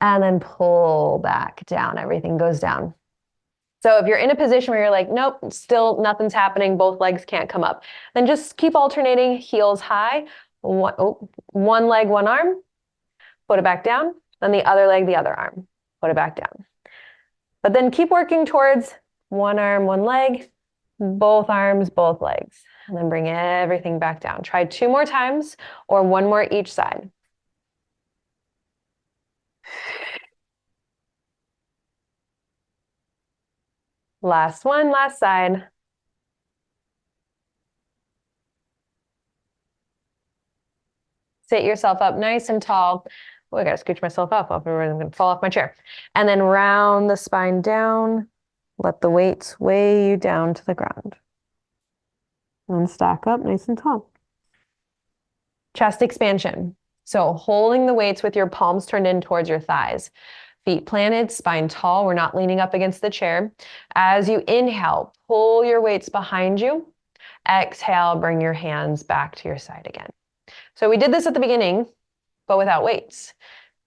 and then pull back down. Everything goes down. So if you're in a position where you're like, nope, still nothing's happening, both legs can't come up, then just keep alternating, heels high, one leg, one arm, put it back down, then the other leg, the other arm, put it back down. But then keep working towards one arm, one leg, both arms, both legs, and then bring everything back down. Try 2 more times or 1 more each side. Last one, last side. Sit yourself up nice and tall. Oh, I gotta scooch myself up. Otherwise I'm gonna fall off my chair. And then round the spine down. Let the weights weigh you down to the ground. And stack up nice and tall. Chest expansion. So holding the weights with your palms turned in towards your thighs. Feet planted, spine tall. We're not leaning up against the chair. As you inhale, pull your weights behind you. Exhale, bring your hands back to your side again. So we did this at the beginning, but without weights.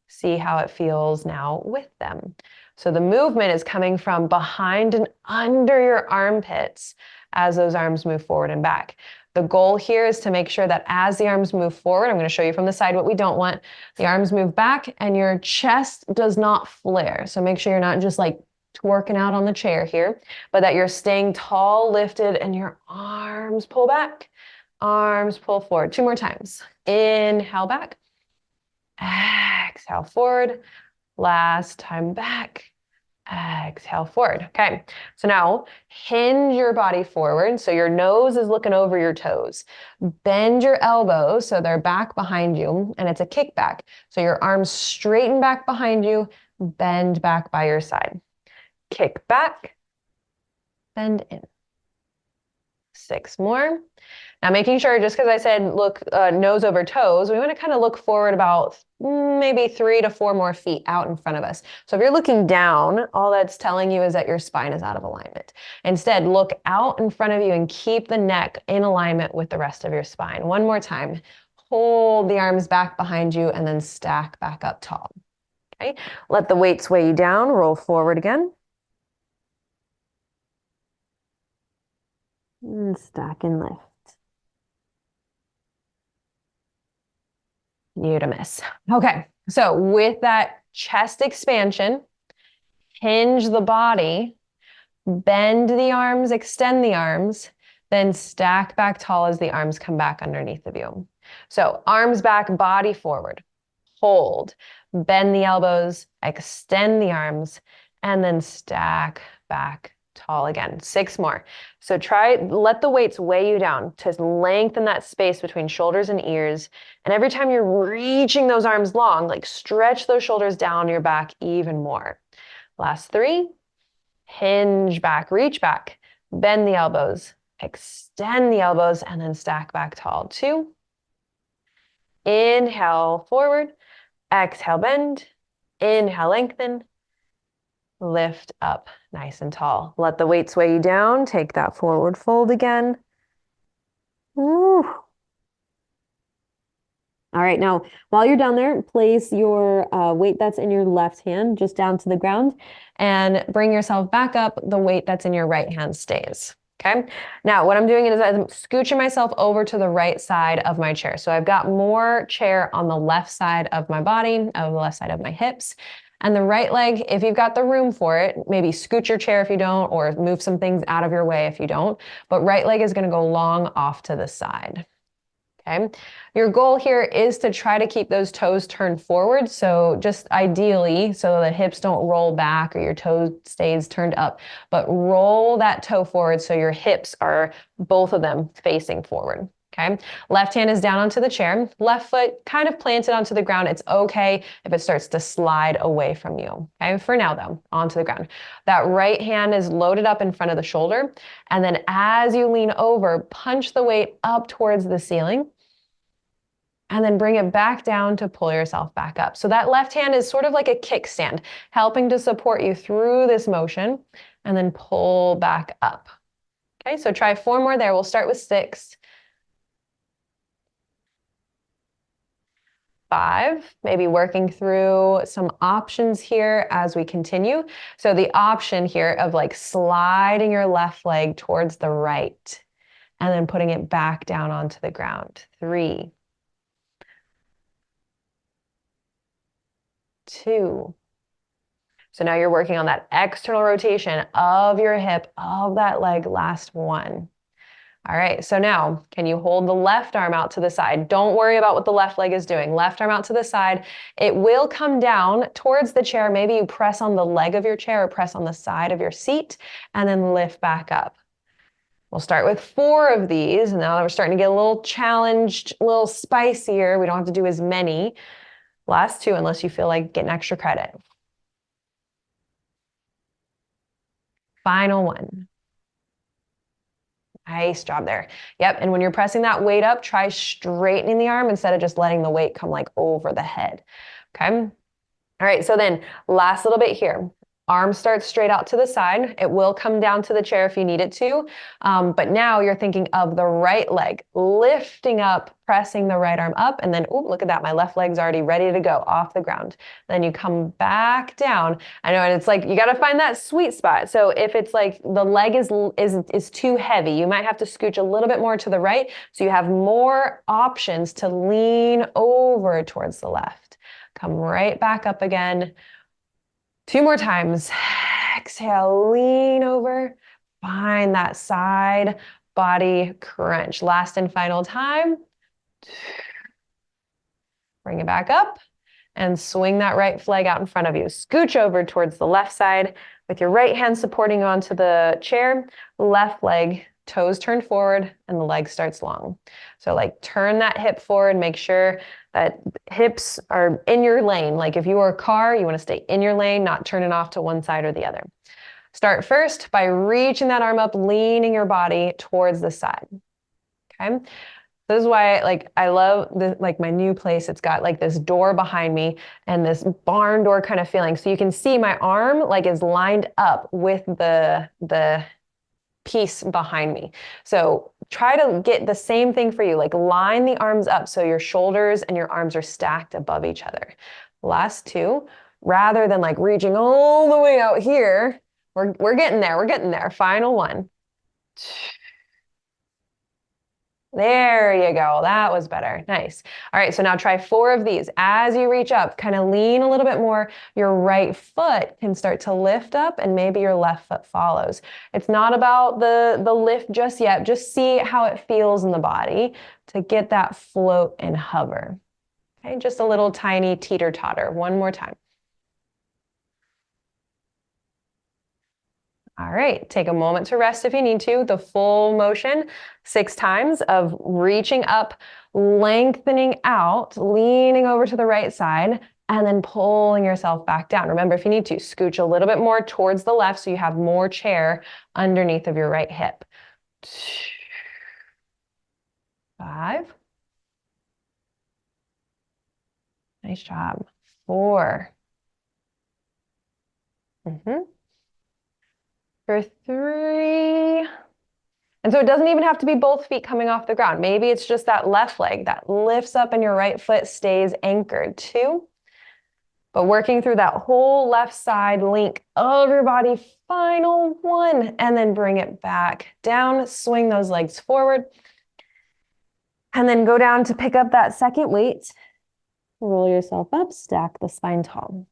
See how it feels now with them. So the movement is coming from behind and under your armpits as those arms move forward and back. The goal here is to make sure that as the arms move forward, I'm going to show you from the side what we don't want. The arms move back and your chest does not flare. So make sure you're not just like twerking out on the chair here, but that you're staying tall, lifted, and your arms pull back, arms pull forward. 2 more times. Inhale back, exhale forward, last time back, exhale forward. Okay, so now hinge your body forward so your nose is looking over your toes. Bend your elbows so they're back behind you, and it's a kickback. So your arms straighten back behind you, bend back by your side. Kick back, bend in. 6 more. Now making sure, just because I said look nose over toes, we want to kind of look forward about maybe 3 to 4 more feet out in front of us. So if you're looking down, all that's telling you is that your spine is out of alignment. Instead, look out in front of you and keep the neck in alignment with the rest of your spine. One more time. Hold the arms back behind you and then stack back up tall. Okay? Let the weights weigh you down. Roll forward again. And stack and lift. You to miss. Okay, so with that chest expansion, hinge the body, bend the arms, extend the arms, then stack back tall as the arms come back underneath of you. So arms back, body forward, hold, bend the elbows, extend the arms, and then stack back tall again. 6 more. So let the weights weigh you down to lengthen that space between shoulders and ears. And every time you're reaching those arms long, like stretch those shoulders down your back even more. Last 3, hinge back, reach back, bend the elbows, extend the elbows, and then stack back tall. 2, inhale forward, exhale bend, inhale lengthen, lift up nice and tall. Let the weights weigh you down. Take that forward fold again. Woo. All right, now while you're down there, place your weight that's in your left hand just down to the ground and bring yourself back up. The weight that's in your right hand stays. Okay, now what I'm doing is I'm scooching myself over to the right side of my chair. So I've got more chair on the left side of my body, of the left side of my hips. And the right leg, if you've got the room for it, maybe scoot your chair if you don't, or move some things out of your way if you don't. But right leg is going to go long off to the side. Okay. Your goal here is to try to keep those toes turned forward. So just ideally, so the hips don't roll back or your toe stays turned up, but roll that toe forward so your hips are, both of them, facing forward. Okay. Left hand is down onto the chair, left foot kind of planted onto the ground. It's okay if it starts to slide away from you. Okay. For now though, onto the ground. That right hand is loaded up in front of the shoulder. And then as you lean over, punch the weight up towards the ceiling. And then bring it back down to pull yourself back up. So that left hand is sort of like a kickstand, helping to support you through this motion, and then pull back up. Okay, so try 4 more there. We'll start with 6. 5, maybe working through some options here as we continue. So the option here of like sliding your left leg towards the right and then putting it back down onto the ground. 3, 2. So now you're working on that external rotation of your hip, of that leg. Last 1. All right, so now can you hold the left arm out to the side? Don't worry about what the left leg is doing. Left arm out to the side. It will come down towards the chair. Maybe you press on the leg of your chair or press on the side of your seat and then lift back up. We'll start with 4 of these. And now we're starting to get a little challenged, a little spicier. We don't have to do as many. Last 2, unless you feel like getting extra credit. Final 1. Nice job there. Yep, and when you're pressing that weight up, try straightening the arm instead of just letting the weight come like over the head. Okay? All right, so then last little bit here. Arm starts straight out to the side. It will come down to the chair if you need it to. But now you're thinking of the right leg, lifting up, pressing the right arm up, and then, oh, look at that. My left leg's already ready to go off the ground. Then you come back down. I know, and it's like, you got to find that sweet spot. So if it's like the leg is too heavy, you might have to scooch a little bit more to the right. So you have more options to lean over towards the left. Come right back up again. 2 more times. Exhale, lean over. Find that side body crunch. Last and final time. Bring it back up and swing that right leg out in front of you. Scooch over towards the left side with your right hand supporting onto the chair. Left leg, toes turned forward, and the leg starts long. So like turn that hip forward, make sure that hips are in your lane. Like if you were a car, you want to stay in your lane, not turning off to one side or the other. Start first by reaching that arm up, leaning your body towards the side. Okay. This is why I love my new place. It's got like this door behind me and this barn door kind of feeling. So you can see my arm is lined up with the piece behind me. So try to get the same thing for you. Line the arms up so your shoulders and your arms are stacked above each other. Last two, rather than reaching all the way out here, we're getting there. We're getting there. Final one. There you go. That was better. Nice. All right. So now try 4 of these. As you reach up, kind of lean a little bit more. Your right foot can start to lift up and maybe your left foot follows. It's not about the lift just yet. Just see how it feels in the body to get that float and hover. Okay. Just a little tiny teeter totter. One more time. All right, take a moment to rest if you need to. The full motion, 6 times of reaching up, lengthening out, leaning over to the right side, and then pulling yourself back down. Remember, if you need to, scooch a little bit more towards the left so you have more chair underneath of your right hip. 5. Nice job. 4. For 3. And so it doesn't even have to be both feet coming off the ground. Maybe it's just that left leg that lifts up and your right foot stays anchored. 2. But working through that whole left side link of your body. Final 1. And then bring it back down. Swing those legs forward. And then go down to pick up that second weight. Roll yourself up. Stack the spine tall.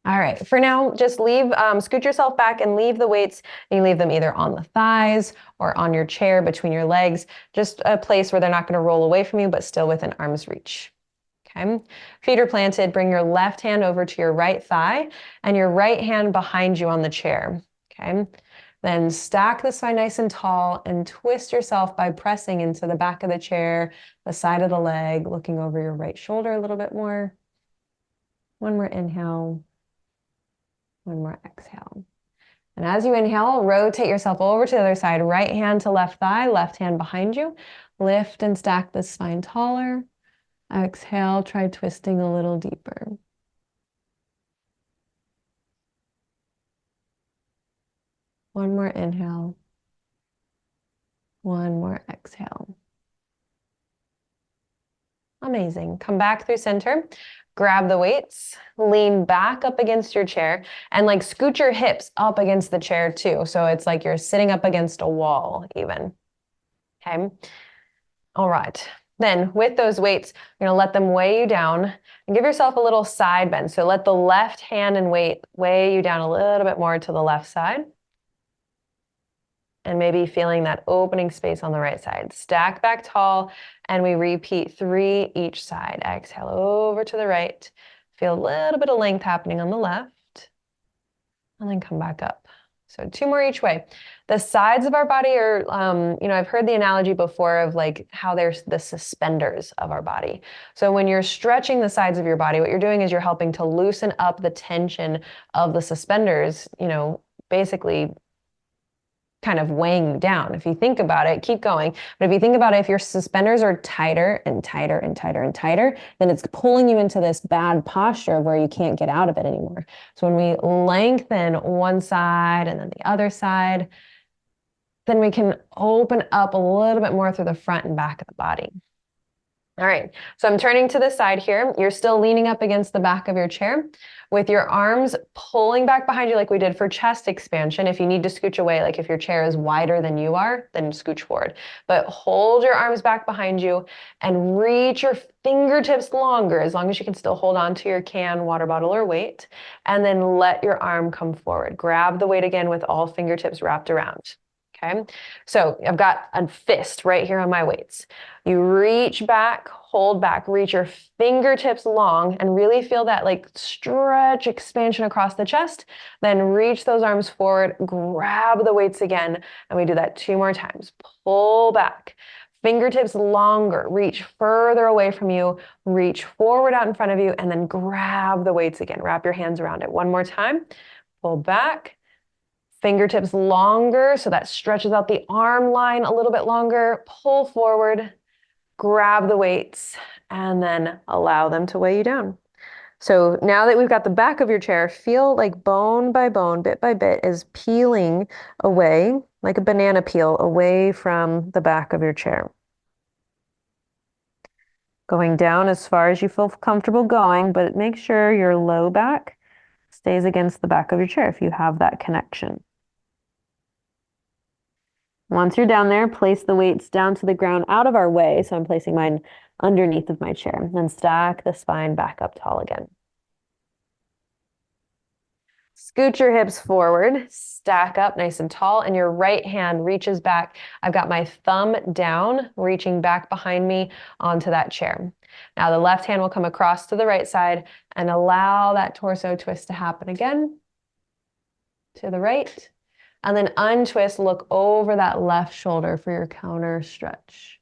All right, for now, just scoot yourself back and leave the weights. You leave them either on the thighs or on your chair between your legs, just a place where they're not going to roll away from you, but still within arm's reach. Okay, feet are planted. Bring your left hand over to your right thigh and your right hand behind you on the chair. Okay, then stack the spine nice and tall and twist yourself by pressing into the back of the chair, the side of the leg, looking over your right shoulder a little bit more. One more inhale. One more exhale. And as you inhale, rotate yourself over to the other side. Right hand to left thigh, left hand behind you. Lift and stack the spine taller. Exhale, try twisting a little deeper. One more inhale. One more exhale. Amazing. Come back through center. Grab the weights, lean back up against your chair, and scoot your hips up against the chair too. So it's like you're sitting up against a wall even. Okay. All right. Then with those weights, you're going to let them weigh you down and give yourself a little side bend. So let the left hand and weight weigh you down a little bit more to the left side. And maybe feeling that opening space on the right side. Stack back tall, and we repeat 3 each side. Exhale over to the right. Feel a little bit of length happening on the left. And then come back up. So 2 more each way. The sides of our body are, I've heard the analogy before of how there's the suspenders of our body. So when you're stretching the sides of your body, what you're doing is you're helping to loosen up the tension of the suspenders, basically kind of weighing you down. If you think about it, keep going. But if you think about it, if your suspenders are tighter and tighter and tighter and tighter, then it's pulling you into this bad posture where you can't get out of it anymore. So when we lengthen one side and then the other side, then we can open up a little bit more through the front and back of the body. All right, so I'm turning to the side here. You're still leaning up against the back of your chair with your arms pulling back behind you like we did for chest expansion. If you need to scooch away, if your chair is wider than you are, then scooch forward. But hold your arms back behind you and reach your fingertips longer, as long as you can still hold on to your can, water bottle, or weight. And then let your arm come forward. Grab the weight again with all fingertips wrapped around. Okay, so I've got a fist right here on my weights. You reach back, hold back, reach your fingertips long and really feel that stretch expansion across the chest. Then reach those arms forward, grab the weights again. And we do that 2 more times. Pull back, fingertips longer, reach further away from you, reach forward out in front of you, and then grab the weights again. Wrap your hands around it. 1 more time. Pull back. Fingertips longer, so that stretches out the arm line a little bit longer. Pull forward, grab the weights, and then allow them to weigh you down. So now that we've got the back of your chair, feel like bone by bone, bit by bit, is peeling away, like a banana peel, away from the back of your chair. Going down as far as you feel comfortable going, but make sure your low back stays against the back of your chair if you have that connection. Once you're down there, place the weights down to the ground out of our way. So I'm placing mine underneath of my chair. Then stack the spine back up tall again. Scoot your hips forward, stack up nice and tall, and your right hand reaches back. I've got my thumb down, reaching back behind me onto that chair. Now the left hand will come across to the right side and allow that torso twist to happen again. To the right. And then untwist, look over that left shoulder for your counter stretch.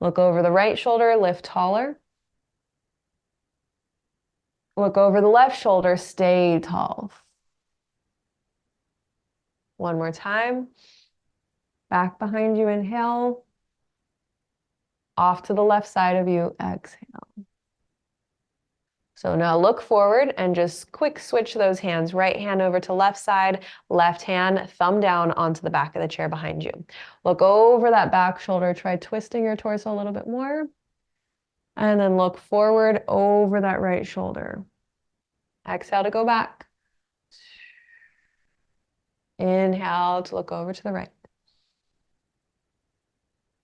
Look over the right shoulder, lift taller. Look over the left shoulder, stay tall. One more time. Back behind you, inhale. Off to the left side of you, exhale. So now look forward and just quick switch those hands. Right hand over to left side, left hand, thumb down onto the back of the chair behind you. Look over that back shoulder. Try twisting your torso a little bit more. And then look forward over that right shoulder. Exhale to go back. Inhale to look over to the right.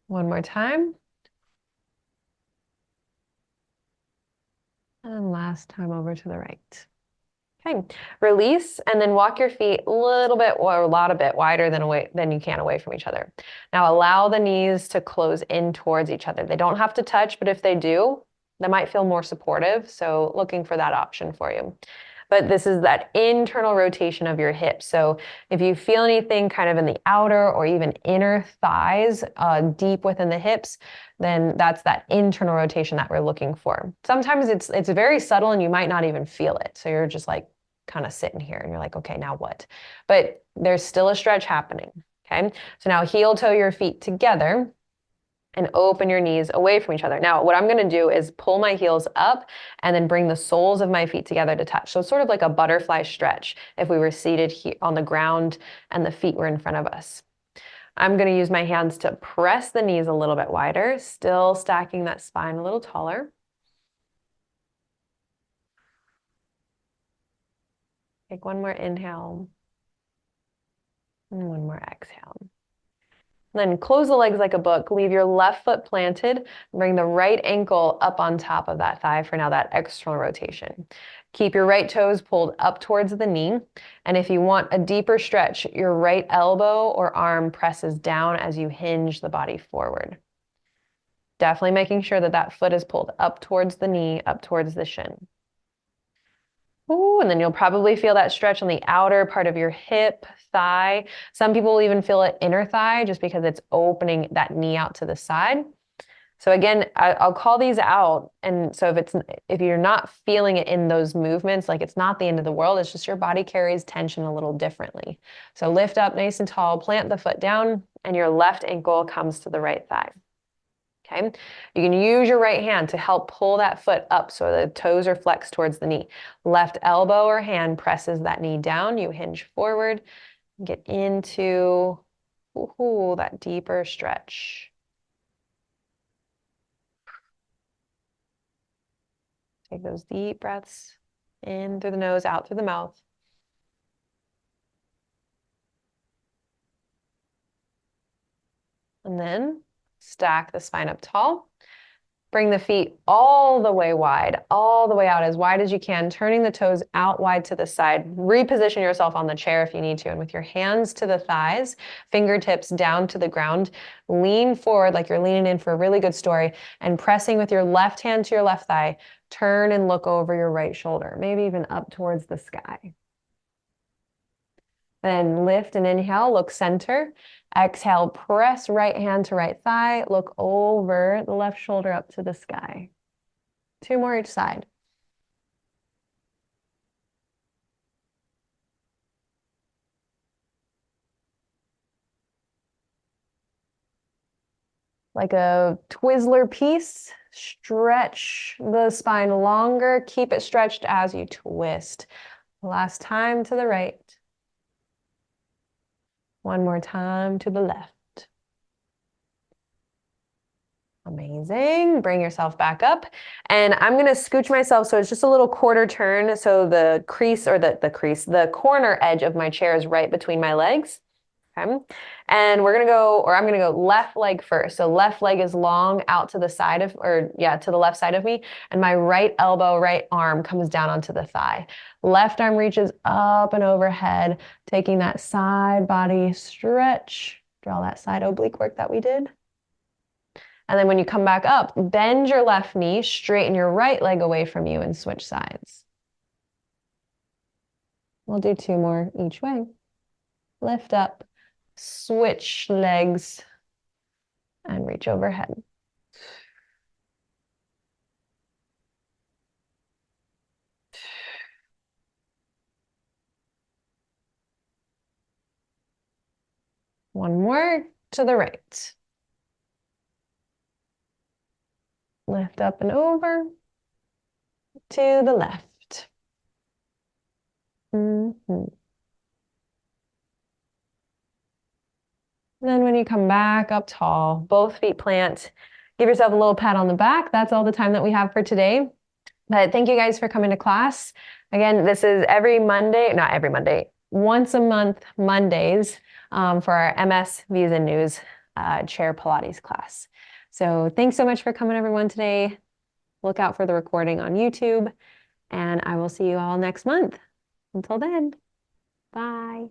One more time. And last time over to the right. Okay, release and then walk your feet a little bit or a lot of bit wider than you can away from each other. Now allow the knees to close in towards each other. They don't have to touch, but if they do, that might feel more supportive. So looking for that option for you. But this is that internal rotation of your hips. So if you feel anything kind of in the outer or even inner thighs, deep within the hips, then that's that internal rotation that we're looking for. Sometimes it's very subtle and you might not even feel it. So you're just like kind of sitting here and you're like, okay, now what? But there's still a stretch happening, okay? So now heel toe your feet together and open your knees away from each other. Now, what I'm going to do is pull my heels up and then bring the soles of my feet together to touch. So it's sort of like a butterfly stretch if we were seated here on the ground and the feet were in front of us. I'm going to use my hands to press the knees a little bit wider, still stacking that spine a little taller. Take one more inhale and one more exhale. Then close the legs like a book. Leave your left foot planted. Bring the right ankle up on top of that thigh for now that external rotation. Keep your right toes pulled up towards the knee. And if you want a deeper stretch, your right elbow or arm presses down as you hinge the body forward. Definitely making sure that that foot is pulled up towards the knee, up towards the shin. Ooh, and then you'll probably feel that stretch on the outer part of your hip, thigh. Some people will even feel it inner thigh just because it's opening that knee out to the side. So again, I'll call these out. And so if you're not feeling it in those movements, like it's not the end of the world, it's just your body carries tension a little differently. So lift up nice and tall, plant the foot down, and your left ankle comes to the right thigh. Okay, you can use your right hand to help pull that foot up so the toes are flexed towards the knee. Left elbow or hand presses that knee down. You hinge forward, get into that deeper stretch. Take those deep breaths in through the nose, out through the mouth. And then stack the spine up tall. Bring the feet all the way wide, all the way out as wide as you can, turning the toes out wide to the side. Reposition yourself on the chair if you need to. And with your hands to the thighs, fingertips down to the ground, lean forward like you're leaning in for a really good story and pressing with your left hand to your left thigh. Turn and look over your right shoulder, maybe even up towards the sky. Then lift and inhale, look center. Exhale, press right hand to right thigh, look over the left shoulder up to the sky. 2 more each side. like a Twizzler piece. Stretch the spine longer. Keep it stretched as you twist. Last time to the right. One more time to the left. Amazing. Bring yourself back up. And I'm going to scooch myself so it's just a little quarter turn. So the crease or the corner edge of my chair is right between my legs. Okay. And we're going to go, or I'm going to go left leg first. So left leg is long out to the side of, to the left side of me. And my right elbow, right arm comes down onto the thigh. Left arm reaches up and overhead, taking that side body stretch. Draw that side oblique work that we did. And then when you come back up, bend your left knee, straighten your right leg away from you and switch sides. We'll do 2 more each way. Lift up, switch legs, and reach overhead. One more to the right. Lift up and over to the left. Then when you come back up tall, both feet plant, give yourself a little pat on the back. That's all the time that we have for today. But thank you guys for coming to class. Again, this is every Monday, not every Monday, once a month, Mondays, for our MS Views and News Chair Pilates class. So thanks so much for coming, everyone, today. Look out for the recording on YouTube, and I will see you all next month. Until then, bye.